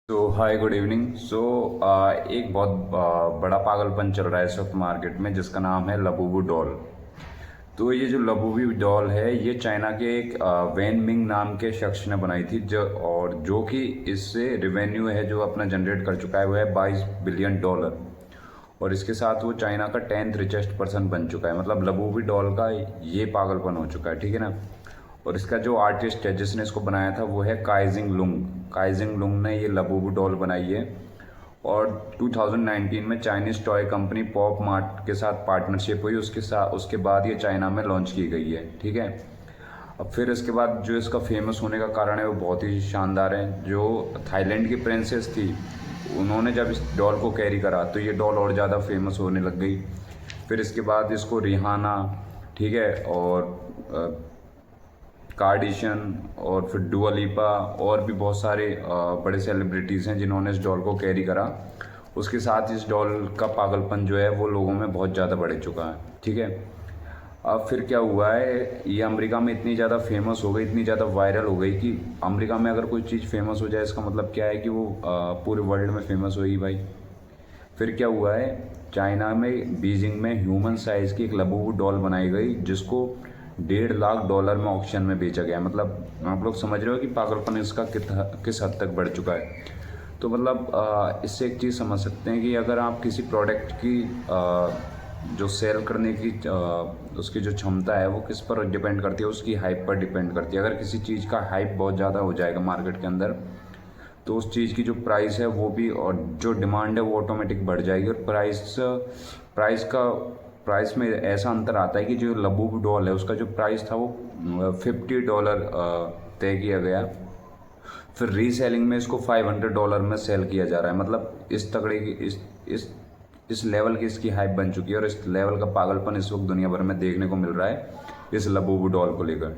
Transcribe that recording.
तो hi good evening. एक बहुत बड़ा पागलपन चल रहा है इस वक्त मार्केट में, जिसका नाम है लबूबू डॉल। तो ये जो लबूबू डॉल है, ये चाइना के एक वैन मिंग नाम के शख्स ने बनाई थी, जो कि इससे रिवेन्यू है जो अपना जनरेट कर चुका है वो है $22 बिलियन। और इसके साथ वो चाइना का 10th रिचेस्ट पर्सन बन चुका है। मतलब लबूबू डॉल का ये पागलपन हो चुका है, ठीक है ना। और इसका जो आर्टिस्ट है जिसने इसको बनाया था वो है काइजिंग लुंग। काइजिंग लुंग ने ये लबूबू डॉल बनाई है। और 2019 में Chinese toy company pop mart के साथ पार्टनरशिप हुई, उसके बाद ये चाइना में लॉन्च की गई है, ठीक है। अब फिर इसके बाद जो इसका फेमस होने का कारण है वो बहुत ही शानदार है। जो थाईलैंड की प्रिंसेस थी, उन्होंने जब इस डॉल को कैरी करा तो ये डॉल और ज़्यादा फेमस होने लग गई। फिर इसके बाद इसको रिहाना, ठीक है, और कार्डिशन और फिर डुआ लिपा और भी बहुत सारे बड़े सेलिब्रिटीज़ हैं जिन्होंने इस डॉल को कैरी करा। उसके साथ इस डॉल का पागलपन जो है वो लोगों में बहुत ज़्यादा बढ़ चुका है, ठीक है। अब फिर क्या हुआ है, ये अमेरिका में इतनी ज़्यादा फेमस हो गई, इतनी ज़्यादा वायरल हो गई कि अमेरिका में अगर कोई चीज़ फेमस हो जाए इसका मतलब क्या है कि वो पूरे वर्ल्ड में फेमस होगी भाई। फिर क्या हुआ है, चाइना में बीजिंग में ह्यूमन साइज़ की एक लबूबू डॉल बनाई गई, जिसको $1.5 लाख में ऑक्शन में बेचा गया। मतलब आप लोग समझ रहे हो कि पागलपन इसका किस हद तक बढ़ चुका है। तो मतलब इससे एक चीज़ समझ सकते हैं कि अगर आप किसी प्रोडक्ट की जो सेल करने की उसकी जो क्षमता है वो किस पर डिपेंड करती है, उसकी हाइप पर डिपेंड करती है। अगर किसी चीज़ का हाइप बहुत ज़्यादा हो जाएगा मार्केट के अंदर, तो उस चीज़ की जो प्राइस है वो भी, और जो डिमांड है वो ऑटोमेटिक बढ़ जाएगी। और प्राइस में ऐसा अंतर आता है कि जो लबूबू डॉल है उसका जो प्राइस था वो $50 तय किया गया। फिर रीसेलिंग में इसको $500 में सेल किया जा रहा है। मतलब इस तगड़े की इस लेवल की इसकी हाइप बन चुकी है, और इस लेवल का पागलपन इस वक्त दुनिया भर में देखने को मिल रहा है इस लबूबू डॉल को लेकर।